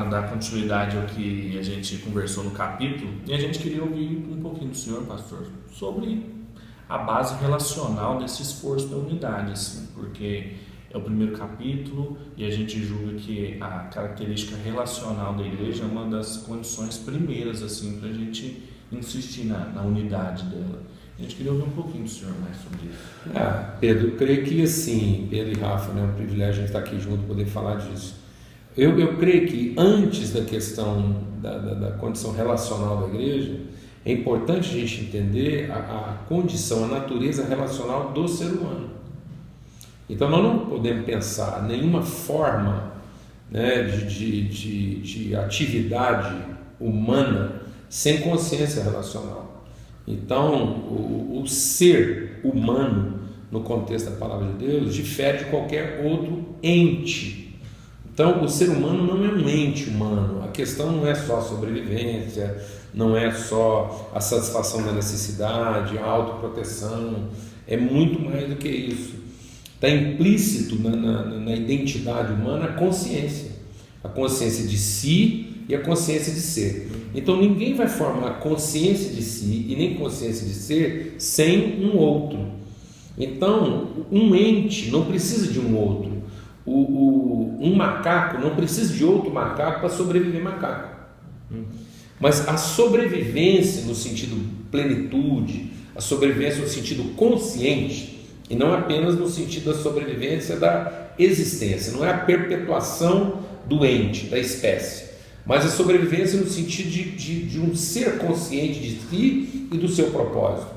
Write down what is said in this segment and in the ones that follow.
dar continuidade ao que a gente conversou no capítulo, e a gente queria ouvir um pouquinho do senhor, pastor, sobre a base relacional desse esforço da unidade, assim, porque é o primeiro capítulo e a gente julga que a característica relacional da igreja é uma das condições primeiras, assim, para a gente insistir na unidade dela. A gente queria ouvir um pouquinho do senhor mais sobre isso. Pedro, eu creio que assim, Pedro e Rafa, né, é um privilégio a gente estar aqui junto, poder falar disso. Eu creio que antes da questão da condição relacional da igreja, é importante a gente entender a condição, a natureza relacional do ser humano. Então nós não podemos pensar nenhuma forma, né, de atividade humana sem consciência relacional. Então o ser humano, no contexto da palavra de Deus, difere de qualquer outro ente. Então o ser humano não é um ente humano. A questão não é só a sobrevivência, não é só a satisfação da necessidade, a autoproteção, é muito mais do que isso. Está implícito na identidade humana a consciência de si e a consciência de ser. Então ninguém vai formar consciência de si e nem consciência de ser sem um outro. Então um ente não precisa de um outro. Um macaco não precisa de outro macaco para sobreviver macaco. Mas a sobrevivência no sentido plenitude, a sobrevivência no sentido consciente, e não apenas no sentido da sobrevivência da existência, não é a perpetuação do ente, da espécie, mas a sobrevivência no sentido de um ser consciente de si e do seu propósito.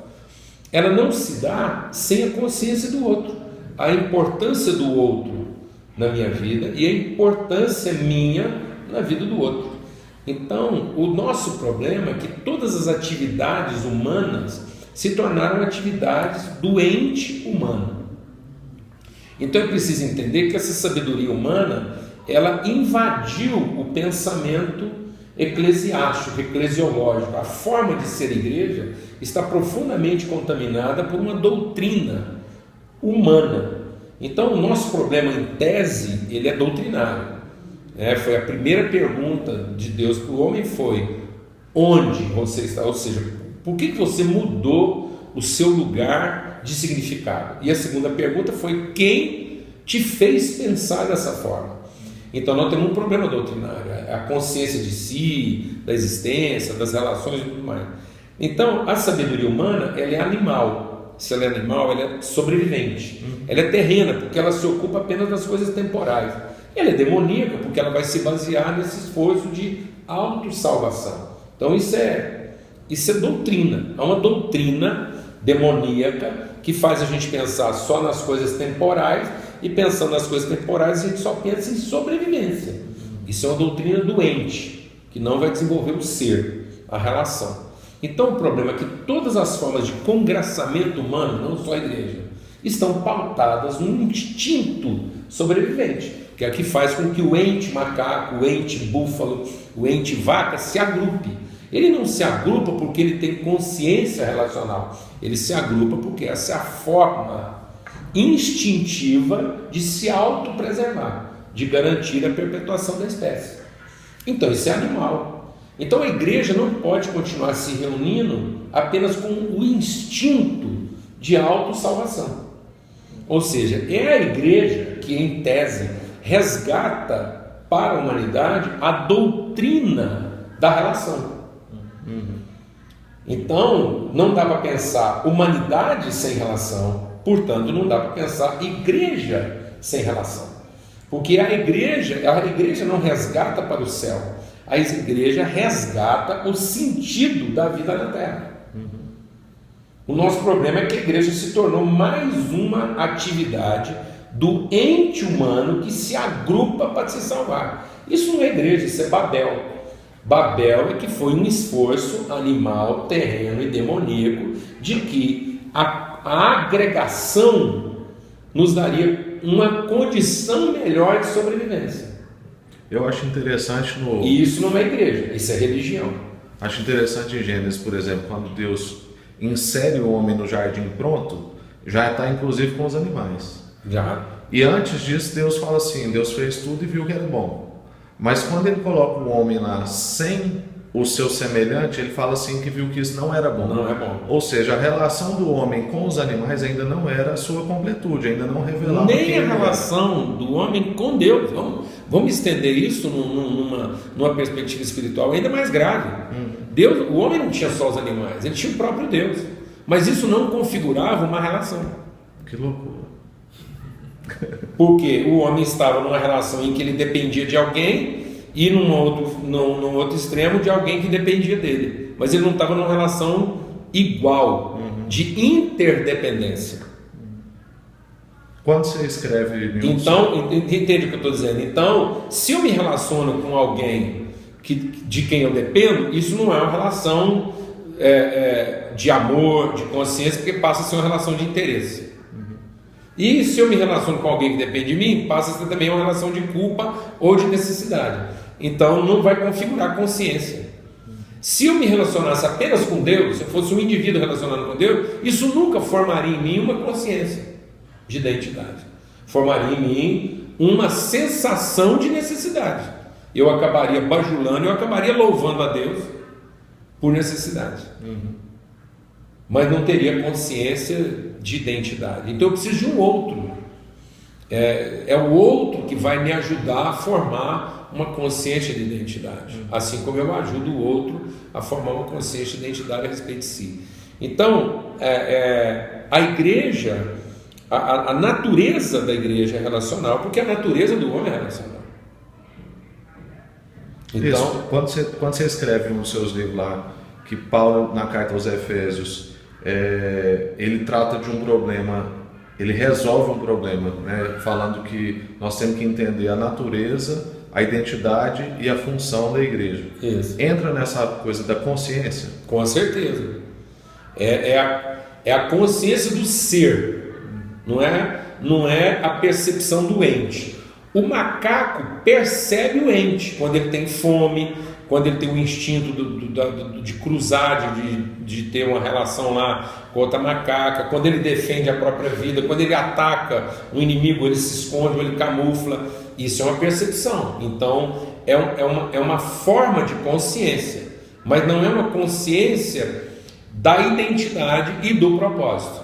Ela não se dá sem a consciência do outro, a importância do outro na minha vida e a importância minha na vida do outro. Então, o nosso problema é que todas as atividades humanas se tornaram atividades do ente humano. Então é preciso entender que essa sabedoria humana, ela invadiu o pensamento eclesiástico, eclesiológico. A forma de ser igreja está profundamente contaminada por uma doutrina humana. Então o nosso problema em tese, ele é doutrinário. Foi a primeira pergunta de Deus para o homem foi: onde você está? Ou seja, por que você mudou o seu lugar de significado? E a segunda pergunta foi: quem te fez pensar dessa forma? Então nós temos um problema doutrinário, a consciência de si, da existência, das relações e tudo mais. Então a sabedoria humana, ela é animal. Se ela é animal, ela é sobrevivente. Ela é terrena, porque ela se ocupa apenas das coisas temporais. Ela é demoníaca, porque ela vai se basear nesse esforço de autossalvação. Então isso é doutrina. É uma doutrina demoníaca que faz a gente pensar só nas coisas temporais, e pensando nas coisas temporais a gente só pensa em sobrevivência. Isso é uma doutrina doente, que não vai desenvolver o ser, a relação. Então o problema é que todas as formas de congraçamento humano, não só a igreja, estão pautadas num instinto sobrevivente, que é o que faz com que o ente macaco, o ente búfalo, o ente vaca se agrupe. Ele não se agrupa porque ele tem consciência relacional, ele se agrupa porque essa é a forma instintiva de se autopreservar, de garantir a perpetuação da espécie. Então isso é animal. Então a igreja não pode continuar se reunindo apenas com o instinto de autossalvação. Ou seja, é a igreja que, em tese, resgata para a humanidade a doutrina da relação. Então, não dá para pensar humanidade sem relação, portanto, não dá para pensar igreja sem relação. Porque a igreja não resgata para o céu, a igreja resgata o sentido da vida na terra. O nosso problema é que a igreja se tornou mais uma atividade do ente humano que se agrupa para se salvar. Isso não é igreja, isso é Babel. Babel é que foi um esforço animal, terreno e demoníaco de que a agregação nos daria uma condição melhor de sobrevivência. Eu acho interessante E isso não é igreja, isso é religião. Acho interessante em Gênesis, por exemplo, quando Deus insere o homem no jardim pronto, já está inclusive com os animais. Já. E antes disso Deus fala assim, Deus fez tudo e viu que era bom. Mas quando ele coloca o homem lá sem o seu semelhante, ele fala assim que viu que isso não era bom. Não é bom. Ou seja, a relação do homem com os animais ainda não era a sua completude, ainda não revelava Nem quem a ele era. relação do homem com Deus. Vamos estender isso numa perspectiva espiritual ainda mais grave. Deus, o homem não tinha só os animais, ele tinha o próprio Deus. Mas isso não configurava uma relação. Que loucura. Porque o homem estava numa relação em que ele dependia de alguém e num outro extremo de alguém que dependia dele. Mas ele não estava numa relação igual, de interdependência. Quando você escreve... Então, entende o que eu estou dizendo? Então, se eu me relaciono com alguém de quem eu dependo, isso não é uma relação de amor, de consciência, porque passa a ser uma relação de interesse. E se eu me relaciono com alguém que depende de mim, passa a ser também uma relação de culpa ou de necessidade. Então não vai configurar consciência. Se eu me relacionasse apenas com Deus, se eu fosse um indivíduo relacionado com Deus, isso nunca formaria em mim uma consciência de identidade. Formaria em mim uma sensação de necessidade. Eu acabaria bajulando, eu acabaria louvando a Deus por necessidade. Mas não teria consciência de identidade. Então eu preciso de um outro. É o outro que vai me ajudar a formar uma consciência de identidade, assim como eu ajudo o outro a formar uma consciência de identidade a respeito de si. Então, a igreja, a natureza da igreja é relacional, porque a natureza do homem é relacional. Então, isso. Quando você escreve nos seus livros lá, que Paulo, na carta aos Efésios, ele trata de um problema, ele resolve um problema, né, falando que nós temos que entender a natureza, a identidade e a função da igreja. Isso. Entra nessa coisa da consciência? Com certeza. É a consciência do ser, não é a percepção do ente. O macaco percebe o ente quando ele tem fome, quando ele tem o instinto de cruzar, de ter uma relação lá com outra macaca, quando ele defende a própria vida, quando ele ataca um inimigo, ele se esconde, ele camufla. Isso é uma percepção. Então é uma forma de consciência, mas não é uma consciência da identidade e do propósito.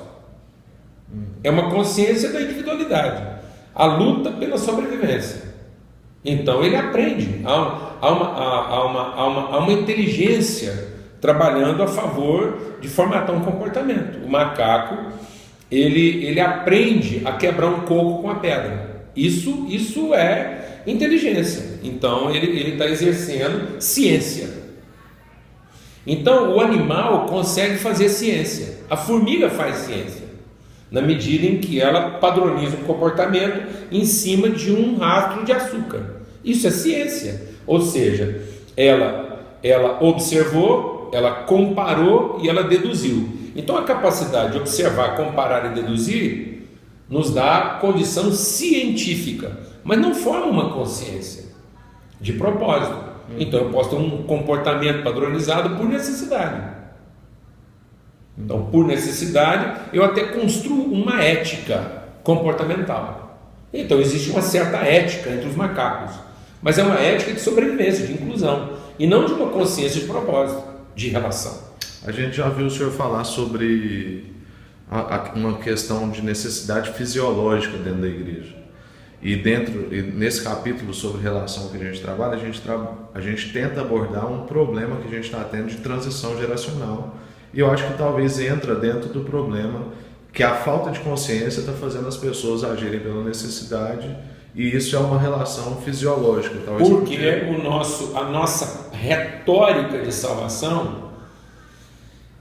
É uma consciência da individualidade, a luta pela sobrevivência. Então ele aprende, há uma inteligência trabalhando a favor de formatar um comportamento. O macaco ele aprende a quebrar um coco com a pedra. Isso é inteligência. Então ele está exercendo ciência. Então o animal consegue fazer ciência. A formiga faz ciência, na medida em que ela padroniza um comportamento em cima de um rastro de açúcar. Isso é ciência. Ou seja, ela observou, ela comparou e ela deduziu. Então a capacidade de observar, comparar e deduzir nos dá condição científica, mas não forma uma consciência de propósito. Então eu posso ter um comportamento padronizado por necessidade. Então, por necessidade, eu até construo uma ética comportamental. Então existe uma certa ética entre os macacos, mas é uma ética de sobrevivência, de inclusão, e não de uma consciência de propósito, de relação. A gente já viu o senhor falar sobre uma questão de necessidade fisiológica dentro da igreja. E nesse capítulo sobre relação que a gente trabalha, a gente tenta abordar um problema que a gente está tendo de transição geracional. E eu acho que talvez entra dentro do problema que a falta de consciência está fazendo as pessoas agirem pela necessidade, e isso é uma relação fisiológica. Talvez porque a nossa retórica de salvação,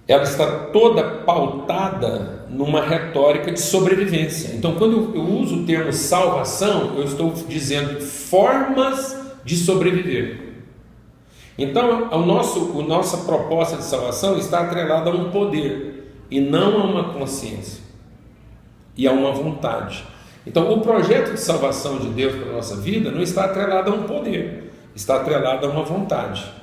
ela está toda pautada numa retórica de sobrevivência. Então, quando eu uso o termo salvação, eu estou dizendo formas de sobreviver. Então, a nossa proposta de salvação está atrelada a um poder e não a uma consciência e a uma vontade. Então, o projeto de salvação de Deus para a nossa vida não está atrelado a um poder, está atrelado a uma vontade.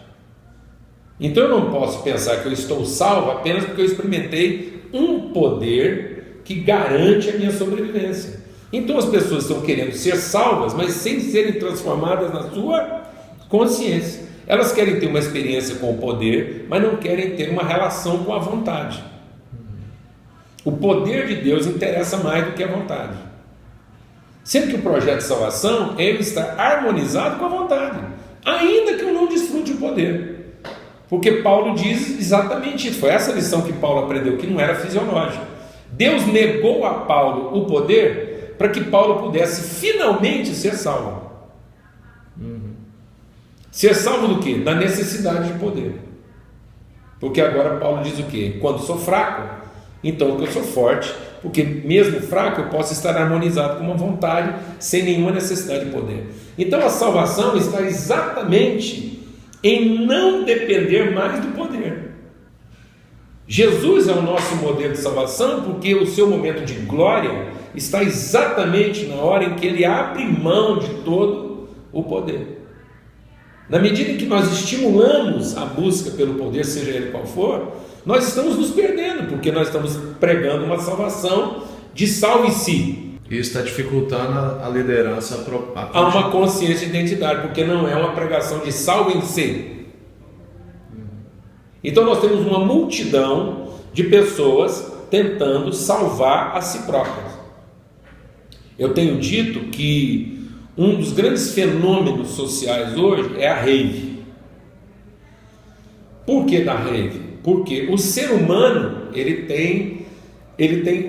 Então eu não posso pensar que eu estou salvo apenas porque eu experimentei um poder que garante a minha sobrevivência. Então as pessoas estão querendo ser salvas, mas sem serem transformadas na sua Consciência. Elas querem ter uma experiência com o poder, mas não querem ter uma relação com a vontade. O poder de Deus interessa mais do que a vontade. Sendo que o projeto de salvação, ele está harmonizado com a vontade, ainda que eu não desfrute o poder. Porque Paulo diz exatamente isso. Foi essa lição que Paulo aprendeu, que não era fisiológica. Deus negou a Paulo o poder para que Paulo pudesse finalmente ser salvo. Ser salvo do quê? Da necessidade de poder. Porque agora Paulo diz o quê? Quando sou fraco, então que eu sou forte, porque mesmo fraco eu posso estar harmonizado com uma vontade, sem nenhuma necessidade de poder. Então a salvação está exatamente em não depender mais do poder. Jesus é o nosso modelo de salvação, porque o seu momento de glória está exatamente na hora em que ele abre mão de todo o poder. Na medida em que nós estimulamos a busca pelo poder, seja ele qual for, nós estamos nos perdendo, porque nós estamos pregando uma salvação de salve-se. Isso está dificultando a liderança. Há uma consciência de identidade, porque não é uma pregação de salvem-se. Então nós temos uma multidão de pessoas tentando salvar a si próprias. Eu tenho dito que um dos grandes fenômenos sociais hoje é a rave. Por que da rave? Porque o ser humano ele tem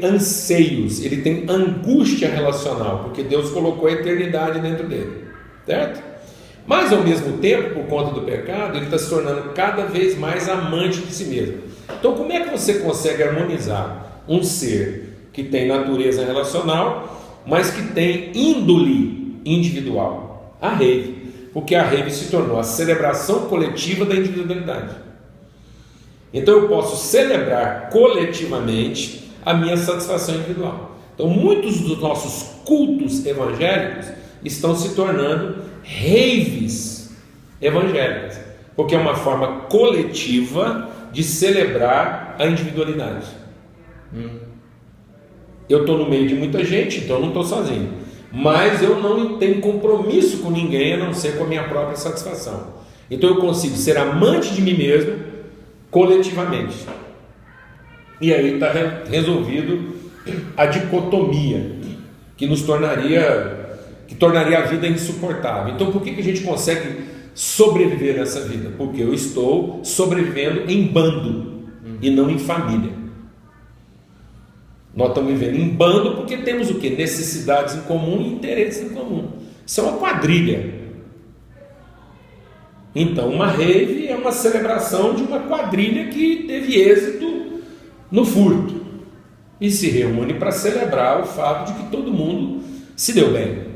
anseios, ele tem angústia relacional, porque Deus colocou a eternidade dentro dele, certo? Mas ao mesmo tempo, por conta do pecado, ele está se tornando cada vez mais amante de si mesmo. Então como é que você consegue harmonizar um ser que tem natureza relacional, mas que tem índole individual? A rave, porque a rave se tornou a celebração coletiva da individualidade. Então eu posso celebrar coletivamente a minha satisfação individual. Então muitos dos nossos cultos evangélicos estão se tornando raves evangélicas, porque é uma forma coletiva de celebrar a individualidade. Eu estou no meio de muita gente, então eu não estou sozinho, mas eu não tenho compromisso com ninguém a não ser com a minha própria satisfação. Então eu consigo ser amante de mim mesmo coletivamente, e aí está resolvido a dicotomia que tornaria a vida insuportável. Então por que a gente consegue sobreviver nessa vida? Porque eu estou sobrevivendo em bando e não em família. Nós estamos vivendo em bando porque temos o quê? Necessidades em comum e interesses em comum. Isso é uma quadrilha. Então uma rave é uma celebração de uma quadrilha que teve êxito no furto e se reúne para celebrar o fato de que todo mundo se deu bem.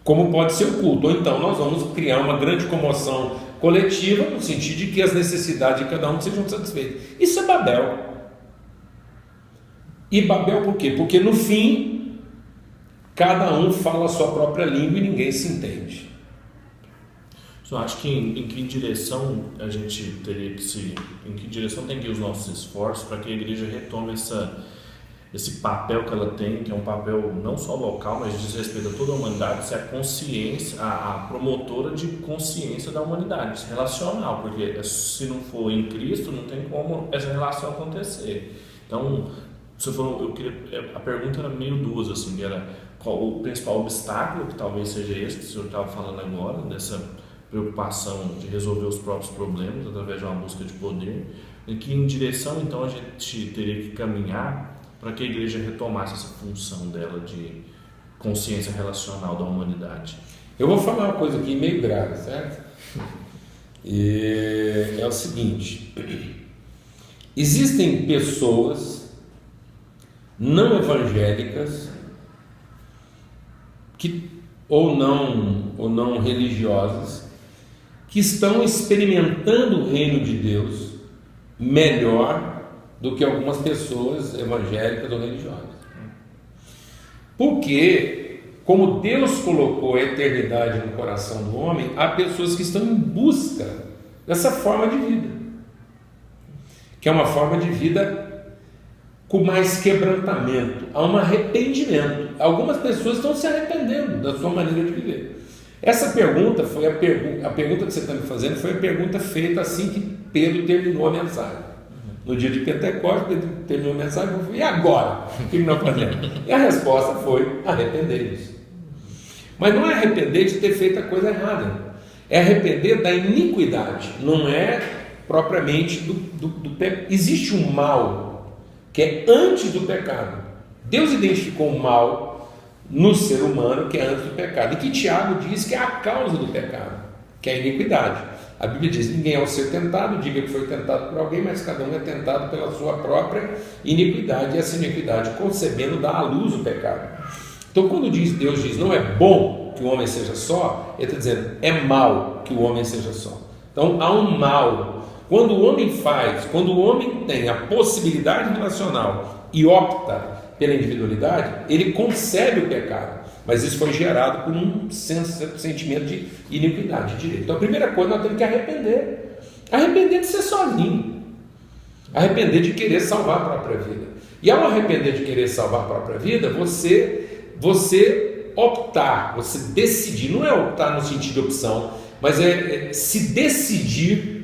Como pode ser o culto. Ou então nós vamos criar uma grande comoção coletiva no sentido de que as necessidades de cada um sejam satisfeitas. Isso é Babel. E Babel por quê? Porque no fim cada um fala a sua própria língua e ninguém se entende. Eu acho que em que direção a gente teria que se... Em que direção tem que ir os nossos esforços para que a igreja retome esse papel que ela tem, que é um papel não só local, mas diz respeito a toda a humanidade, ser a consciência, a promotora de consciência da humanidade, relacional, porque se não for em Cristo, não tem como essa relação acontecer. Então, a pergunta era meio duas, assim, era qual o principal obstáculo, que talvez seja esse que o senhor estava falando agora, dessa preocupação de resolver os próprios problemas através de uma busca de poder, e que em direção então a gente teria que caminhar para que a igreja retomasse essa função dela de consciência relacional da humanidade. Eu vou falar uma coisa aqui meio grave, certo? É o seguinte: existem pessoas não evangélicas ou não religiosas que estão experimentando o reino de Deus melhor do que algumas pessoas evangélicas ou religiosas. Porque, como Deus colocou a eternidade no coração do homem, há pessoas que estão em busca dessa forma de vida, que é uma forma de vida com mais quebrantamento, há um arrependimento. Algumas pessoas estão se arrependendo da sua maneira de viver. Essa pergunta foi a pergunta que você está me fazendo foi a pergunta feita assim que Pedro terminou a mensagem. No dia de Pentecostes, Pedro terminou a mensagem e falou: e agora? O que nós fazemos? E a resposta foi: arrependei-vos. Mas não é arrepender de ter feito a coisa errada, é arrepender da iniquidade, não é propriamente do pecado. Existe um mal que é antes do pecado. Deus identificou o mal no ser humano que é antes do pecado, e que Tiago diz que é a causa do pecado, que é a iniquidade. A Bíblia diz: ninguém ao ser tentado diga que foi tentado por alguém, mas cada um é tentado pela sua própria iniquidade, e essa iniquidade concebendo dá à luz o pecado. Então quando Deus diz não é bom que o homem seja só, ele está dizendo é mal que o homem seja só. Então há um mal. Quando o homem tem a possibilidade relacional e opta pela individualidade, ele concebe o pecado, mas isso foi gerado por um sentimento de iniquidade, de direito. Então a primeira coisa, nós temos que arrepender de ser sozinho, arrepender de querer salvar a própria vida. E ao arrepender de querer salvar a própria vida, você optar, você decidir, não é optar no sentido de opção, mas é se decidir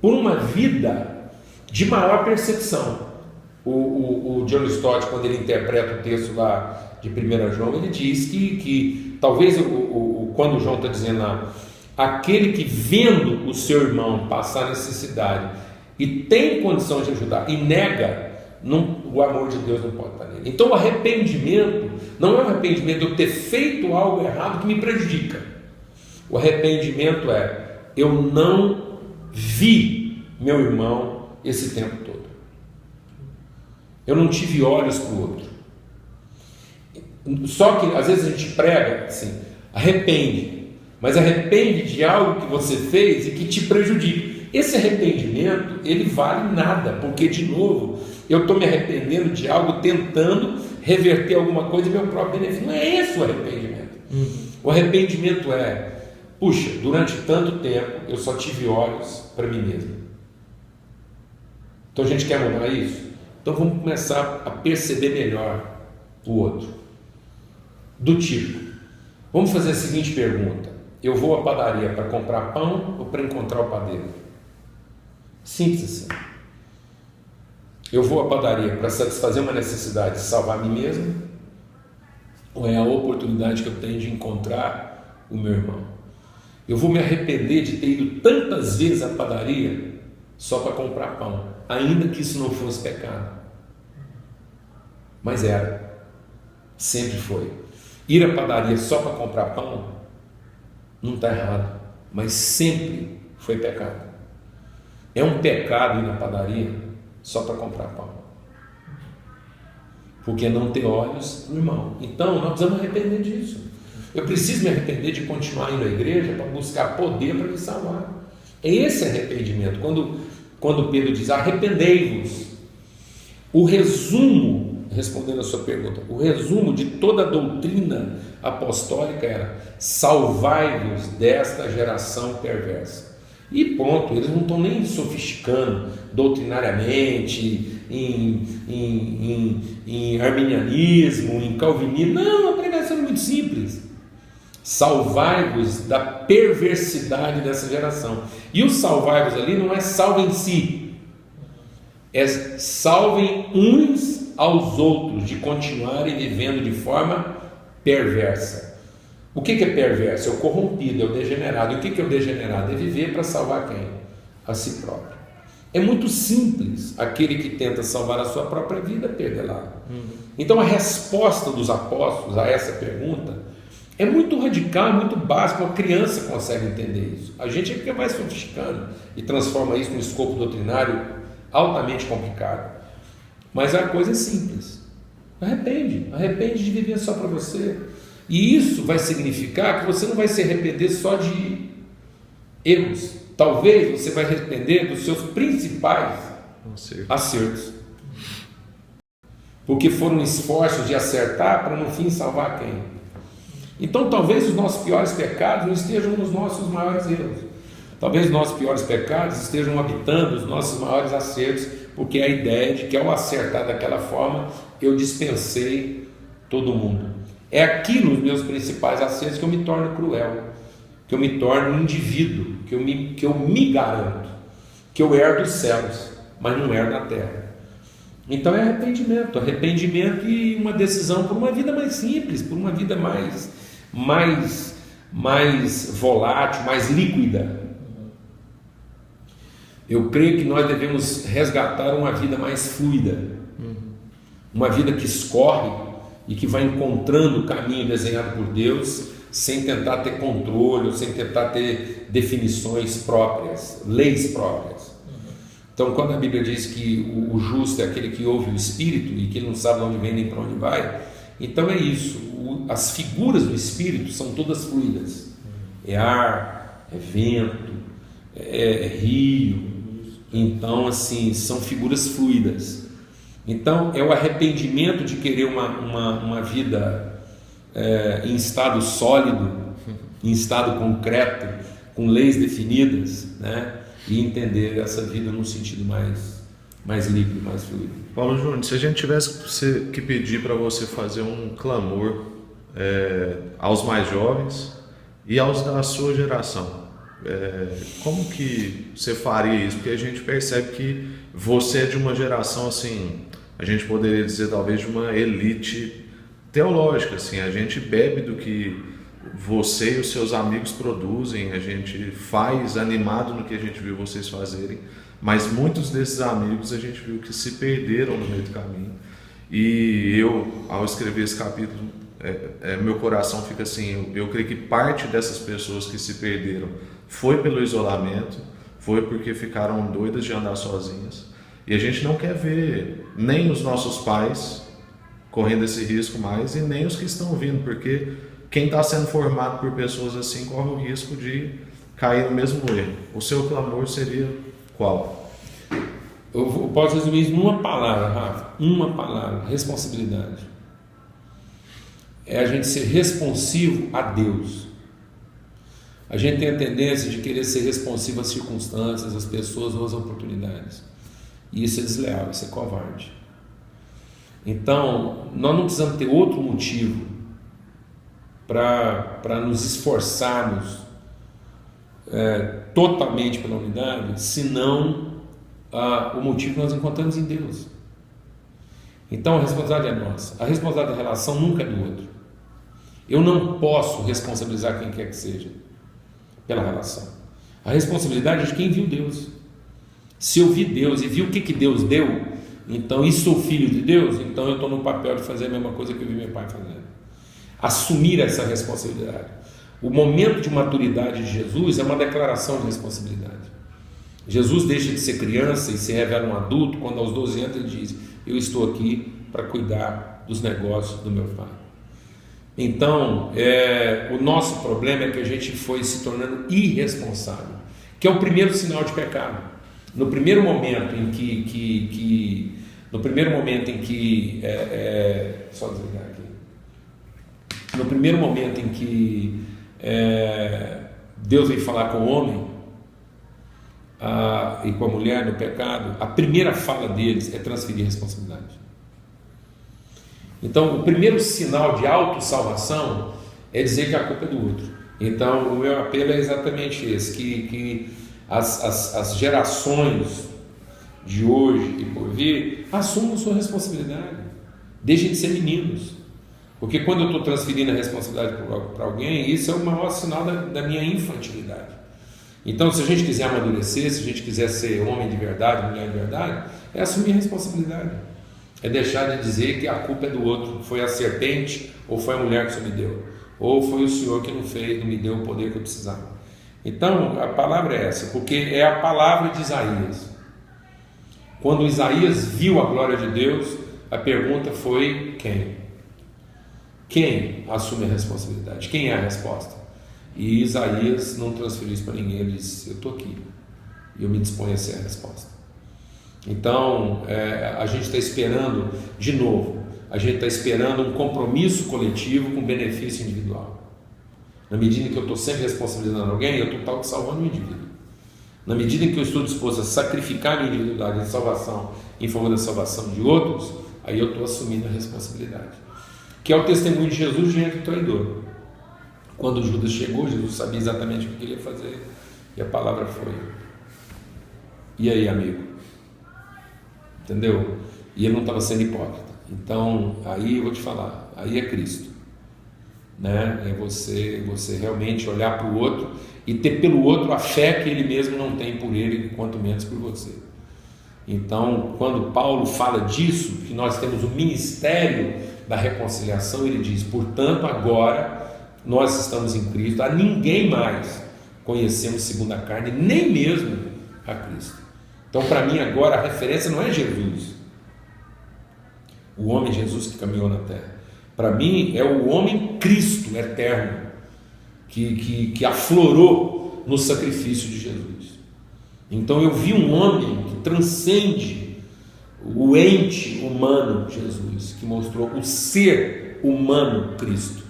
por uma vida de maior percepção. O John Stott, quando ele interpreta o texto lá de 1 João, ele diz que talvez quando João está dizendo lá, aquele que vendo o seu irmão passar necessidade e tem condição de ajudar e nega, o amor de Deus não pode estar nele. Então o arrependimento não é o arrependimento de eu ter feito algo errado que me prejudica. O arrependimento é: eu não vi meu irmão esse tempo todo, eu não tive olhos para o outro. Só que às vezes a gente prega assim: arrepende, mas arrepende de algo que você fez e que te prejudica. Esse arrependimento, ele vale nada, porque de novo eu estou me arrependendo de algo, tentando reverter alguma coisa em meu próprio benefício. Não é esse o arrependimento. O arrependimento é: puxa, durante tanto tempo eu só tive olhos para mim mesmo. Então a gente quer mudar isso? Então vamos começar a perceber melhor o outro. Do tipo, vamos fazer a seguinte pergunta: eu vou à padaria para comprar pão ou para encontrar o padeiro? Simples assim. Eu vou à padaria para satisfazer uma necessidade de salvar a mim mesmo, ou é a oportunidade que eu tenho de encontrar o meu irmão? Eu vou me arrepender de ter ido tantas vezes à padaria só para comprar pão, ainda que isso não fosse pecado, mas era, sempre foi. Ir à padaria só para comprar pão não está errado, mas sempre foi pecado. É um pecado ir na padaria só para comprar pão, porque não ter olhos no irmão. Então nós precisamos arrepender disso. Eu preciso me arrepender de continuar indo à igreja para buscar poder para me salvar. É esse arrependimento. Quando Pedro diz arrependei-vos, o resumo, respondendo a sua pergunta, o resumo de toda a doutrina apostólica era: salvai-vos desta geração perversa. E pronto, eles não estão nem sofisticando doutrinariamente em arminianismo, em calvinismo. Não, a pregação é muito simples: salvai-vos da perversidade dessa geração. E o salvai-vos ali não é salve em si, é salvem uns aos outros de continuarem vivendo de forma perversa. O que é perverso? É o corrompido, é o degenerado. E o que é o degenerado? É viver para salvar quem? A si próprio. É muito simples. Aquele que tenta salvar a sua própria vida, perder lá. Então a resposta dos apóstolos a essa pergunta é muito radical, muito básica. Uma criança consegue entender isso. A gente é que vai sofisticando e transforma isso num escopo doutrinário altamente complicado. Mas a coisa é simples. Arrepende de viver só para você. E isso vai significar que você não vai se arrepender só de erros. Talvez você vai arrepender dos seus principais acertos. Porque foram esforços de acertar para no fim salvar quem? Então talvez os nossos piores pecados não estejam nos nossos maiores erros. Talvez os nossos piores pecados estejam habitando os nossos maiores acertos, porque é a ideia de que ao acertar daquela forma eu dispensei todo mundo. É aqui nos meus principais acertos que eu me torno cruel. que eu me torne um indivíduo, que eu me garanto, que eu herdo os céus, mas não herdo a terra. Então é arrependimento e uma decisão por uma vida mais simples, por uma vida mais volátil, mais líquida. Eu creio que nós devemos resgatar uma vida mais fluida, uma vida que escorre e que vai encontrando o caminho desenhado por Deus, sem tentar ter controle, sem tentar ter definições próprias, leis próprias. Então, quando a Bíblia diz que o justo é aquele que ouve o Espírito e que não sabe de onde vem nem para onde vai, então é isso. As figuras do Espírito são todas fluidas. É ar, é vento, é rio. Então, assim, são figuras fluidas. Então, é o arrependimento de querer uma vida em estado sólido, em estado concreto, com leis definidas, né? E entender essa vida num sentido mais líquido, mais fluido. Paulo Júnior, se a gente tivesse que pedir para você fazer um clamor aos mais jovens e aos da sua geração, como que você faria isso? Porque a gente percebe que você é de uma geração, assim, a gente poderia dizer talvez de uma elite teológica, assim, a gente bebe do que você e os seus amigos produzem, a gente faz animado no que a gente viu vocês fazerem, mas muitos desses amigos a gente viu que se perderam no meio do caminho. E eu, ao escrever esse capítulo, meu coração fica assim, eu creio que parte dessas pessoas que se perderam foi pelo isolamento, foi porque ficaram doidas de andar sozinhas, e a gente não quer ver nem os nossos pais correndo esse risco mais, e nem os que estão vindo, porque quem está sendo formado por pessoas assim corre o risco de cair no mesmo erro. O seu clamor seria qual? Eu posso resumir isso numa palavra, Rafa. Uma palavra: responsabilidade. É a gente ser responsivo a Deus. A gente tem a tendência de querer ser responsivo às circunstâncias, às pessoas ou às oportunidades. E isso é desleal, isso é covarde. Então, nós não precisamos ter outro motivo para nos esforçarmos totalmente pela unidade, senão o motivo que nós encontramos em Deus. Então a responsabilidade é nossa. A responsabilidade da relação nunca é do outro. Eu não posso responsabilizar quem quer que seja pela relação. A responsabilidade é de quem viu Deus. Se eu vi Deus e vi o que Deus deu, então, e sou filho de Deus, então eu estou no papel de fazer a mesma coisa que eu vi meu pai fazendo. Assumir essa responsabilidade. O momento de maturidade de Jesus é uma declaração de responsabilidade. Jesus deixa de ser criança e se revela um adulto quando aos 12 anos ele diz: eu estou aqui para cuidar dos negócios do meu pai. Então, o nosso problema é que a gente foi se tornando irresponsável, que é o primeiro sinal de pecado. No primeiro momento em que só desligar aqui. No primeiro momento em que Deus veio falar com o homem e com a mulher no pecado, a primeira fala deles é transferir responsabilidade. Então, o primeiro sinal de autossalvação é dizer que a culpa é do outro. Então, o meu apelo é exatamente esse, que as gerações de hoje e por vir assumam sua responsabilidade, deixem de ser meninos, porque quando eu estou transferindo a responsabilidade para alguém, isso é o maior sinal da minha infantilidade. Então, se a gente quiser amadurecer, se a gente quiser ser homem de verdade, mulher de verdade, é assumir a responsabilidade, é deixar de dizer que a culpa é do outro, foi a serpente, ou foi a mulher que o Senhor me deu, ou foi o Senhor que não me deu o poder que eu precisava. Então, a palavra é essa, porque é a palavra de Isaías. Quando Isaías viu a glória de Deus, a pergunta foi: quem? Quem assume a responsabilidade? Quem é a resposta? E Isaías não transferiu isso para ninguém, ele disse: eu estou aqui, e eu me disponho a ser a resposta. Então, a gente está esperando, de novo, a gente está esperando um compromisso coletivo com benefício individual. Na medida em que eu estou sempre responsabilizando alguém, eu estou salvando o indivíduo. Na medida em que eu estou disposto a sacrificar a minha individualidade de salvação em favor da salvação de outros, aí eu estou assumindo a responsabilidade. Que é o testemunho de Jesus diante do traidor. Quando Judas chegou, Jesus sabia exatamente o que ele ia fazer, e a palavra foi: e aí, amigo? Entendeu? E ele não estava sendo hipócrita. Então, aí eu vou te falar, aí é Cristo, né? É você realmente olhar para o outro e ter pelo outro a fé que ele mesmo não tem por ele, quanto menos por você. Então, quando Paulo fala disso, que nós temos o ministério da reconciliação, ele diz: portanto, agora nós estamos em Cristo, a ninguém mais conhecemos segundo a carne, nem mesmo a Cristo. Então, para mim agora a referência não é Jesus, o homem Jesus que caminhou na terra. Para mim é o homem Cristo eterno que aflorou no sacrifício de Jesus. Então eu vi um homem que transcende o ente humano Jesus, que mostrou o ser humano Cristo,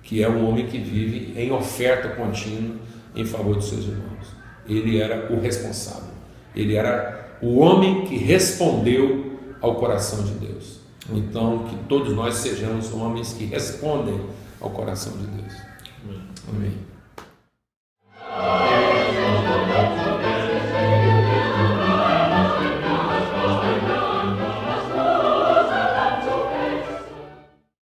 que é um homem que vive em oferta contínua em favor dos seus irmãos. Ele era o responsável, ele era o homem que respondeu ao coração de Deus. Então, que todos nós sejamos homens que respondem ao coração de Deus. Amém. Amém.